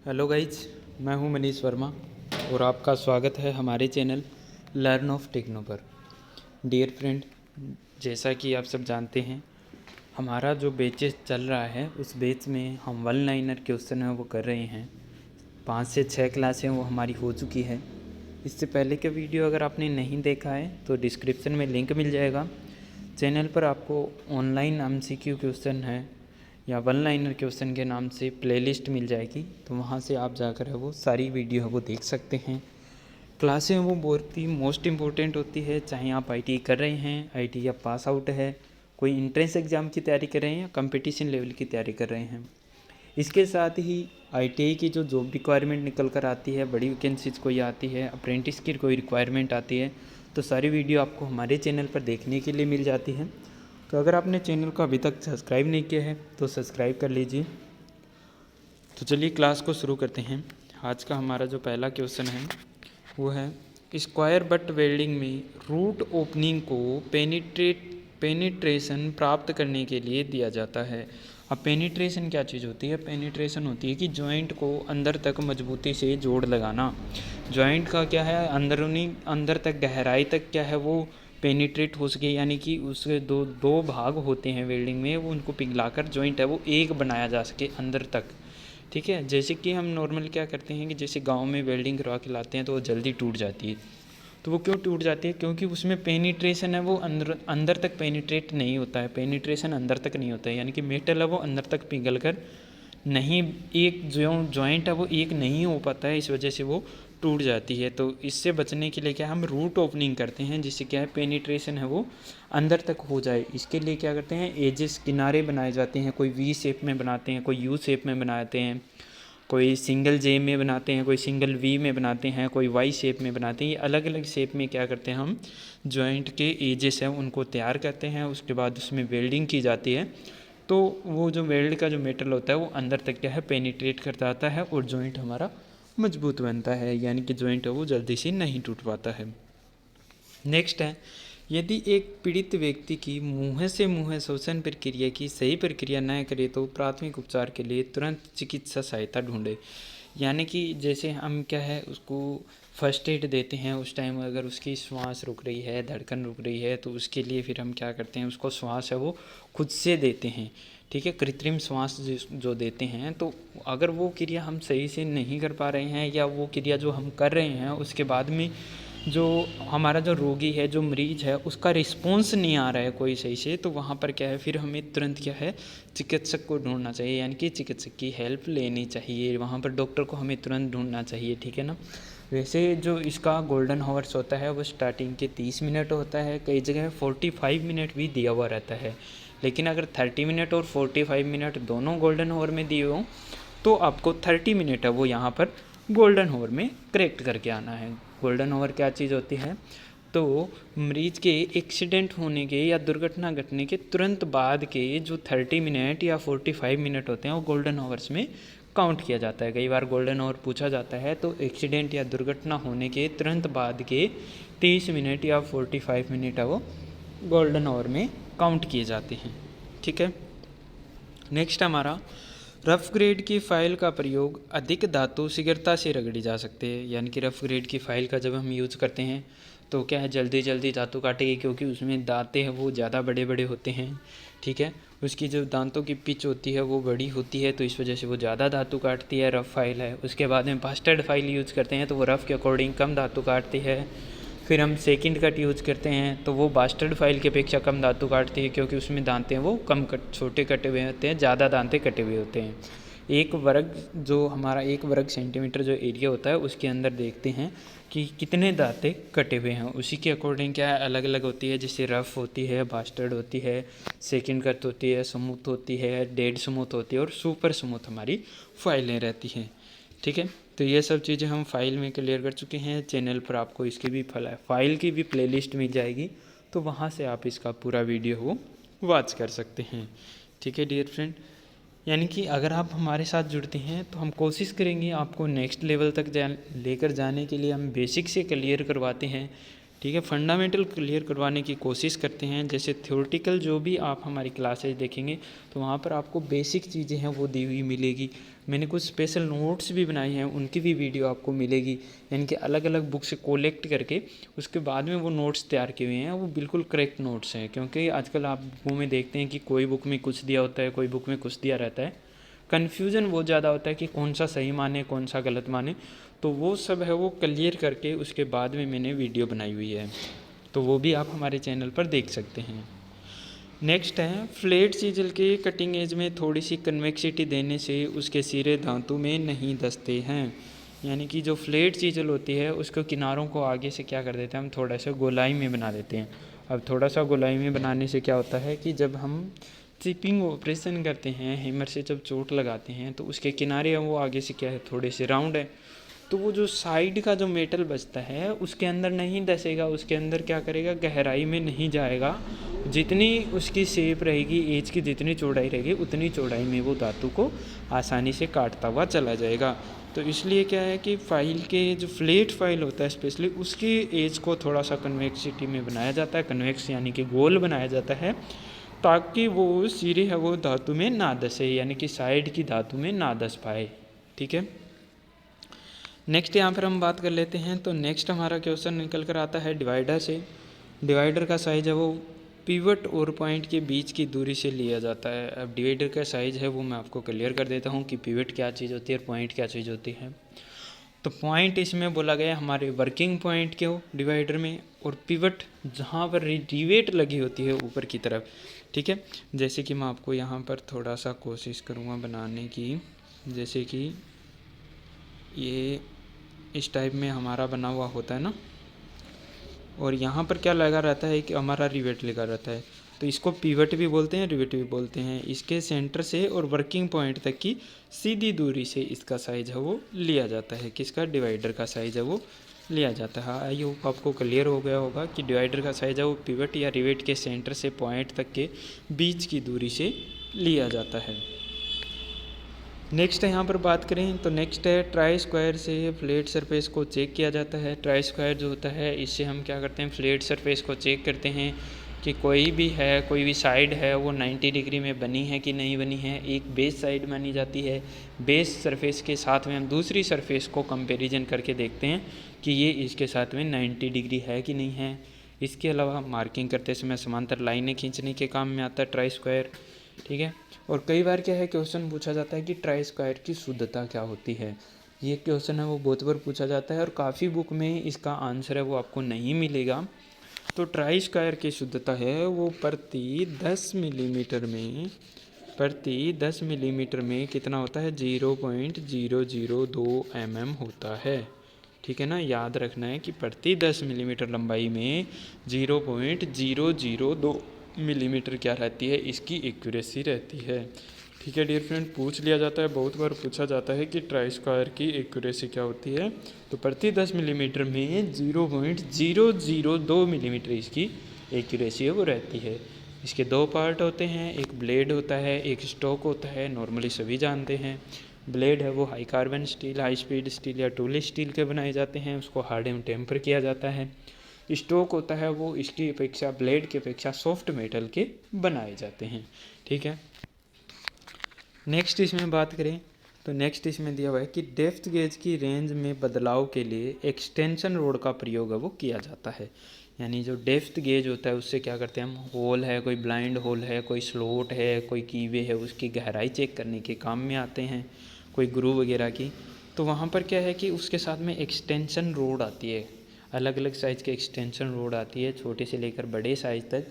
Hello guys, मैं हूं मनीष वर्मा और आपका स्वागत है हमारे चैनल लर्न ऑफ टेक्नो पर। डियर फ्रेंड, जैसा कि आप सब जानते हैं, हमारा जो बैचेस चल रहा है उस बैच में हम वन लाइनर क्वेश्चन है वो कर रहे हैं। 5 से 6 क्लासें वो हमारी हो चुकी है। इससे पहले का वीडियो अगर आपने नहीं देखा है तो डिस्क्रिप्शन में लिंक मिल जाएगा। चैनल पर आपको ऑनलाइन MCQ क्वेश्चन है या वन लाइनर क्वेश्चन के नाम से प्लेलिस्ट मिल जाएगी, तो वहाँ से आप जाकर है वो सारी वीडियो है वो देख सकते हैं। क्लासें वो बहुत ही मोस्ट इम्पोर्टेंट होती है, चाहे आप ITI कर रहे हैं, ITI या पास आउट है, कोई एंट्रेंस एग्ज़ाम की तैयारी कर रहे हैं या कंपटीशन लेवल की तैयारी कर रहे हैं। इसके साथ ही ITI की जो जॉब रिक्वायरमेंट निकल कर आती है, बड़ी वैकेंसीज कोई आती है, अप्रेंटिस की कोई रिक्वायरमेंट आती है, तो सारी वीडियो आपको हमारे चैनल पर देखने के लिए मिल जाती है। तो अगर आपने चैनल को अभी तक सब्सक्राइब नहीं किया है तो सब्सक्राइब कर लीजिए। तो चलिए क्लास को शुरू करते हैं। आज का हमारा जो पहला क्वेश्चन है वो है, स्क्वायर बट वेल्डिंग में रूट ओपनिंग को पेनिट्रेशन प्राप्त करने के लिए दिया जाता है। अब पेनिट्रेशन क्या चीज़ होती है? पेनिट्रेशन होती है कि जॉइंट को अंदर तक मजबूती से जोड़ लगाना। जॉइंट का क्या है, अंदरूनी अंदर तक गहराई तक क्या है वो पेनिट्रेट हो सके, यानी कि उसके दो भाग होते हैं वेल्डिंग में, वो उनको पिघलाकर जॉइंट है वो एक बनाया जा सके अंदर तक। ठीक है, जैसे कि हम नॉर्मल क्या करते हैं कि जैसे गांव में वेल्डिंग करवा के लाते हैं तो वो जल्दी टूट जाती है। तो वो क्यों टूट जाती है? क्योंकि उसमें पेनिट्रेशन है वो अंदर तक पेनिट्रेट नहीं होता है, पेनिट्रेशन अंदर तक नहीं होता है, यानी कि मेटल है वो अंदर तक पिघल कर नहीं, एक जो जॉइंट है वो एक नहीं हो पाता है, इस वजह से वो टूट जाती है। तो इससे बचने के लिए क्या हम रूट ओपनिंग करते हैं, जिससे क्या है पेनिट्रेशन है वो अंदर तक हो जाए। इसके लिए क्या करते हैं, एजेस किनारे बनाए जाते हैं, कोई V शेप में बनाते हैं, कोई U शेप में बनाते हैं, कोई सिंगल J में बनाते हैं, कोई सिंगल V में बनाते हैं, कोई Y शेप में बनाते हैं। ये अलग अलग शेप में क्या करते हैं हम जॉइंट के एजेस हैं उनको तैयार करते हैं। उसके बाद उसमें वेल्डिंग की जाती है, तो वो जो वेल्ड का जो मेटल होता है वो अंदर तक क्या है पेनिट्रेट करता आता है और जॉइंट हमारा मजबूत बनता है, यानी कि जॉइंट है वो जल्दी से नहीं टूट पाता है। नेक्स्ट है, यदि एक पीड़ित व्यक्ति की मुंह से मुंह शोषण प्रक्रिया की सही प्रक्रिया न करे तो प्राथमिक उपचार के लिए तुरंत चिकित्सा सहायता ढूंढे। यानी कि जैसे हम क्या है उसको फर्स्ट एड देते हैं, उस टाइम अगर उसकी श्वास रुक रही है, धड़कन रुक रही है, तो उसके लिए फिर हम क्या करते हैं, उसको श्वास है वो खुद से देते हैं। ठीक है, कृत्रिम श्वास जो देते हैं, तो अगर वो क्रिया हम सही से नहीं कर पा रहे हैं या वो क्रिया जो हम कर रहे हैं उसके बाद में जो हमारा जो रोगी है, जो मरीज है, उसका रिस्पॉन्स नहीं आ रहा है कोई सही से, तो वहाँ पर क्या है फिर हमें तुरंत क्या है चिकित्सक को ढूंढना चाहिए, यानी कि चिकित्सक की हेल्प लेनी चाहिए। वहाँ पर डॉक्टर को हमें तुरंत ढूंढना चाहिए। ठीक है ना। वैसे जो इसका गोल्डन हावर्स होता है वो स्टार्टिंग के 30 मिनट होता है, कई जगह 45 मिनट भी दिया हुआ रहता है, लेकिन अगर 30 मिनट और 45 मिनट दोनों गोल्डन हावर में दिए हों तो आपको 30 मिनट है वो यहाँ पर गोल्डन हावर में करेक्ट करके आना है। गोल्डन हावर क्या चीज़ होती है? तो मरीज के एक्सीडेंट होने के या दुर्घटना घटने के तुरंत बाद के जो 30 मिनट या 45 मिनट होते हैं वो गोल्डन हावर्स में काउंट किया जाता है। कई बार गोल्डन हावर पूछा जाता है, तो एक्सीडेंट या दुर्घटना होने के तुरंत बाद के 30 मिनट या 45 मिनट है वो गोल्डन हावर में काउंट किए जाते हैं। ठीक है। नेक्स्ट हमारा, रफ़ ग्रेड की फ़ाइल का प्रयोग अधिक धातु शीघ्रता से रगड़ी जा सकते हैं। यानी कि रफ़ ग्रेड की फ़ाइल का जब हम यूज़ करते हैं तो क्या है जल्दी जल्दी धातु काटेगी, क्योंकि उसमें दांतें हैं वो ज़्यादा बड़े बड़े होते हैं। ठीक है, उसकी जो दांतों की पिच होती है वो बड़ी होती है, तो इस वजह से वो ज़्यादा धातु काटती है, रफ़ फाइल है। उसके बाद में बास्टर्ड फाइल यूज़ करते हैं तो वो रफ़ के अकॉर्डिंग कम धातु काटती है। फिर हम सेकंड कट यूज़ करते हैं तो वो बास्टर्ड फाइल की अपेक्षा कम धातु काटती है, क्योंकि उसमें दांतें वो कम छोटे कटे हुए होते हैं, ज़्यादा दांतें कटे हुए होते हैं। एक वर्ग जो हमारा 1 वर्ग सेंटीमीटर जो एरिया होता है उसके अंदर देखते हैं कि कितने दांते कटे हुए हैं, उसी के अकॉर्डिंग क्या है अलग अलग होती है। जैसे रफ़ होती है, बास्टर्ड होती है, सेकंड कट होती है, स्मूथ होती है, डेड स्मूथ होती है और सुपर स्मूथ हमारी फाइलें रहती हैं। ठीक है, तो ये सब चीज़ें हम फाइल में क्लियर कर चुके हैं। चैनल पर आपको इसकी भी फाइल की भी प्लेलिस्ट मिल जाएगी, तो वहाँ से आप इसका पूरा वीडियो वो वॉच कर सकते हैं। ठीक है डियर फ्रेंड, यानी कि अगर आप हमारे साथ जुड़ते हैं तो हम कोशिश करेंगे आपको नेक्स्ट लेवल तक लेकर जाने के लिए। हम बेसिक से क्लियर करवाते हैं, ठीक है। फंडामेंटल क्लियर करवाने की कोशिश करते हैं। जैसे थ्योरेटिकल जो भी आप हमारी क्लासेज देखेंगे तो वहाँ पर आपको बेसिक चीज़ें हैं वो दी हुई मिलेगी। मैंने कुछ स्पेशल नोट्स भी बनाए हैं, उनकी भी वीडियो आपको मिलेगी। यानी कि अलग अलग बुक से कोलेक्ट करके उसके बाद में वो नोट्स तैयार किए हुए हैं, वो बिल्कुल करेक्ट नोट्स हैं। क्योंकि आजकल आप बुकों में देखते हैं कि कोई बुक में कुछ दिया होता है, कोई बुक में कुछ दिया रहता है, कन्फ्यूज़न बहुत ज़्यादा होता है कि कौन सा सही माने कौन सा गलत माने। तो वो सब है वो क्लियर करके उसके बाद में मैंने वीडियो बनाई हुई है, तो वो भी आप हमारे चैनल पर देख सकते हैं। नेक्स्ट है फ्लैट चीजल के कटिंग एज में थोड़ी सी कन्वेक्सिटी देने से उसके सिरे धातु में नहीं धंसते हैं। यानी कि जो फ्लैट चीजल होती है उसको किनारों को आगे से क्या कर देते हैं, हम थोड़ा सा गोलाई में बना देते हैं। अब थोड़ा सा गोलाई में बनाने से क्या होता है कि जब हम चिपिंग ऑपरेशन करते हैं, हैमर से जब चोट लगाते हैं तो उसके किनारे हैं वो आगे से क्या है, थोड़े से राउंड है, तो वो जो साइड का जो मेटल बचता है उसके अंदर नहीं धसेगा, उसके अंदर क्या करेगा, गहराई में नहीं जाएगा। जितनी उसकी शेप रहेगी, एज की जितनी चौड़ाई रहेगी उतनी चौड़ाई में वो धातु को आसानी से काटता हुआ चला जाएगा। तो इसलिए क्या है कि फाइल के जो फ्लैट फाइल होता है स्पेशली उसकी एज को थोड़ा सा कन्वेक्सिटी में बनाया जाता है, कन्वेक्स यानी कि गोल बनाया जाता है, ताकि वो सिरे है वो धातु में ना धसे, यानी कि साइड की धातु में ना धस पाए। ठीक है। नेक्स्ट यहाँ पर हम बात कर लेते हैं। तो नेक्स्ट हमारा क्वेश्चन निकल कर आता है डिवाइडर से। डिवाइडर का साइज़ है वो पिवट और पॉइंट के बीच की दूरी से लिया जाता है। अब डिवाइडर का साइज़ है वो मैं आपको क्लियर कर देता हूँ कि पिवट क्या चीज़ होती है और पॉइंट क्या चीज़ होती है। तो पॉइंट इसमें बोला गया हमारे वर्किंग पॉइंट के हो डिवाइडर में, और पिवट जहाँ पर रिवेट लगी होती है ऊपर की तरफ। ठीक है। जैसे कि मैं आपको यहाँ पर थोड़ा सा कोशिश करूँगा बनाने की। जैसे कि ये इस टाइप में हमारा बना हुआ होता है ना, और यहाँ पर क्या लगा रहता है कि हमारा रिवेट लगा रहता है, तो इसको पिवट भी बोलते हैं, रिवेट भी बोलते हैं। इसके सेंटर से और वर्किंग पॉइंट तक की सीधी दूरी से इसका साइज़ है वो लिया जाता है। किसका, डिवाइडर का साइज़ है वो लिया जाता है। आई होप आपको क्लियर हो गया होगा कि डिवाइडर का साइज़ है वो पिवट या रिवेट के सेंटर से पॉइंट तक के बीच की दूरी से लिया जाता है। नेक्स्ट यहाँ पर बात करें तो नेक्स्ट है ट्राई स्क्वायर से फ्लैट सरफेस को चेक किया जाता है। ट्राई स्क्वायर जो होता है इससे हम क्या करते हैं, फ्लैट सरफेस को चेक करते हैं कि कोई भी साइड है वो 90 डिग्री में बनी है कि नहीं बनी है। एक बेस साइड मानी जाती है, बेस सरफेस के साथ में हम दूसरी सरफेस को कंपैरिजन करके देखते हैं कि ये इसके साथ में 90 डिग्री है कि नहीं है। इसके अलावा मार्किंग करते समय समांतर लाइनें खींचने के काम में आता है ट्राई स्क्वायर। ठीक है। और कई बार क्या है, क्वेश्चन पूछा जाता है कि ट्राई स्क्वायर की शुद्धता क्या होती है। ये क्वेश्चन है वो बहुत बार पूछा जाता है और काफ़ी बुक में इसका आंसर है वो आपको नहीं मिलेगा। तो ट्राई स्क्वायर की शुद्धता है वो प्रति 10 मिलीमीटर में कितना होता है, 0.002 mm होता है। ठीक है ना, याद रखना है कि प्रति 10 मिलीमीटर लंबाई में 0.002 मिलीमीटर क्या रहती है, इसकी एक्यूरेसी रहती है। ठीक है डियर फ्रेंड, पूछ लिया जाता है, बहुत बार पूछा जाता है कि ट्राई स्क्वायर की एक्यूरेसी क्या होती है। तो प्रति 10 मिलीमीटर में 0.002 मिलीमीटर इसकी एक्यूरेसी है वो रहती है। इसके दो पार्ट होते हैं, एक ब्लेड होता है, एक स्टॉक होता है। नॉर्मली सभी जानते हैं ब्लेड है वो high carbon steel, high speed steel या टूल स्टील के बनाए जाते हैं, उसको हार्ड एंड टेम्पर किया जाता है। स्टॉक होता है वो इसकी अपेक्षा, ब्लेड की अपेक्षा सॉफ्ट मेटल के बनाए जाते हैं। ठीक है। नेक्स्ट इसमें बात करें तो नेक्स्ट इसमें दिया हुआ है कि डेप्थ गेज की रेंज में बदलाव के लिए एक्सटेंशन रोड का प्रयोग है वो किया जाता है। यानी जो डेप्थ गेज होता है उससे क्या करते हैं हम, होल है, कोई ब्लाइंड होल है, कोई स्लोट है, कोई कीवे है, उसकी गहराई चेक करने के काम में आते हैं, कोई ग्रू वगैरह की। तो वहाँ पर क्या है कि उसके साथ में एक्सटेंशन रोड आती है, अलग अलग साइज़ की एक्सटेंशन रोड आती है, छोटे से लेकर बड़े साइज़ तक।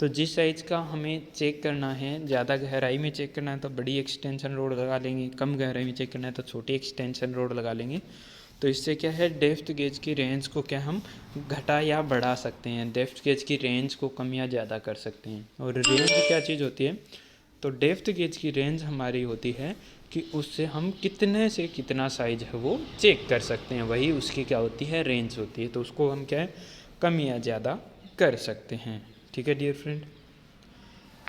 तो जिस साइज़ का हमें चेक करना है, ज़्यादा गहराई में चेक करना है तो बड़ी एक्सटेंशन रोड लगा लेंगे, कम गहराई में चेक करना है तो छोटी एक्सटेंशन रोड लगा लेंगे। तो इससे क्या है, डेप्थ गेज की रेंज को क्या हम घटा या बढ़ा सकते हैं, डेप्थ गेज की रेंज को कम या ज़्यादा कर सकते हैं। और रेंज क्या चीज़ होती है, तो डेप्थ गेज की रेंज हमारी होती है कि उससे हम कितने से कितना साइज़ है वो चेक कर सकते हैं, वही उसकी क्या होती है, रेंज होती है। तो उसको हम क्या है, कम या ज़्यादा कर सकते हैं। ठीक है डियर फ्रेंड,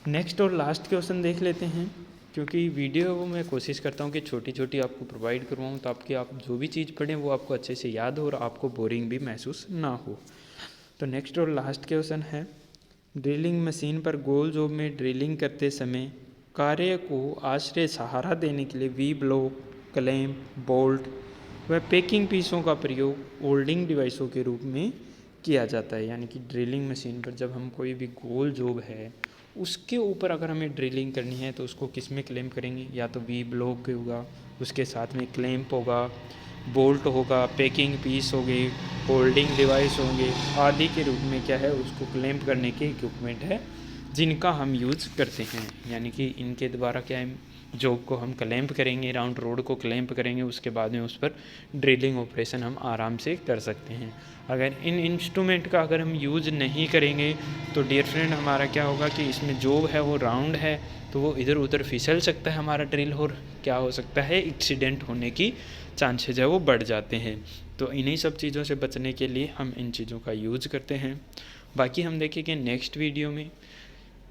नेक्स्ट और लास्ट क्वेश्चन देख लेते हैं। क्योंकि वीडियो वो मैं कोशिश करता हूँ कि छोटी छोटी आपको प्रोवाइड करवाऊँ ताकि आप जो भी चीज़ पढ़ें वो आपको अच्छे से याद हो और आपको बोरिंग भी महसूस ना हो। तो नेक्स्ट और लास्ट क्वेश्चन है, ड्रिलिंग मशीन पर गोल जॉब में ड्रिलिंग करते समय कार्य को आश्रय सहारा देने के लिए वी ब्लॉक, क्लैंप, बोल्ट व पैकिंग पीसों का प्रयोग होल्डिंग डिवाइसों के रूप में किया जाता है। यानी कि ड्रिलिंग मशीन पर जब हम कोई भी गोल जॉब है उसके ऊपर अगर हमें ड्रिलिंग करनी है तो उसको किस में क्लैंप करेंगे, या तो वी ब्लॉक होगा, उसके साथ में क्लैंप होगा, बोल्ट होगा, पैकिंग पीस होगी, होल्डिंग डिवाइस होंगे आदि के रूप में क्या है उसको क्लैंप करने के इक्विपमेंट है जिनका हम यूज़ करते हैं। यानी कि इनके द्वारा क्या है जॉब को हम क्लैंप करेंगे, राउंड रोड को क्लैंप करेंगे, उसके बाद में उस पर ड्रिलिंग ऑपरेशन हम आराम से कर सकते हैं। अगर इन इंस्ट्रूमेंट का अगर हम यूज़ नहीं करेंगे तो डियर फ्रेंड हमारा क्या होगा कि इसमें जॉब है वो राउंड है तो वो इधर उधर फिसल सकता है हमारा ड्रिल, और क्या हो सकता है एक्सीडेंट होने की चांसेज है वो बढ़ जाते हैं। तो इन्हीं सब चीज़ों से बचने के लिए हम इन चीज़ों का यूज़ करते हैं। बाकी हम देखेंगे नेक्स्ट वीडियो में।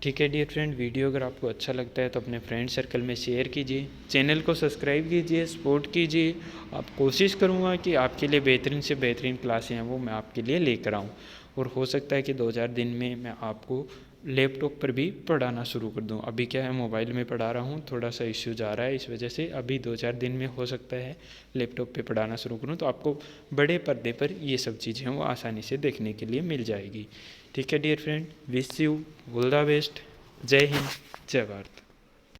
ठीक है डियर फ्रेंड, वीडियो अगर आपको अच्छा लगता है तो अपने फ्रेंड सर्कल में शेयर कीजिए, चैनल को सब्सक्राइब कीजिए, सपोर्ट कीजिए। आप कोशिश करूँगा कि आपके लिए बेहतरीन से बेहतरीन क्लासें हैं वो मैं आपके लिए लेकर आऊँ, और हो सकता है कि 2-4 दिन में मैं आपको लैपटॉप पर भी पढ़ाना शुरू कर दूं। अभी क्या है मोबाइल में पढ़ा रहा हूं, थोड़ा सा इश्यूज आ रहा है, इस वजह से अभी 2-4 दिन में हो सकता है लैपटॉप पे पढ़ाना शुरू करूं तो आपको बड़े पर्दे पर ये सब चीज़ें वो आसानी से देखने के लिए मिल जाएगी। ठीक है dear friend, wish you all the best. जय हिंद, जय भारत।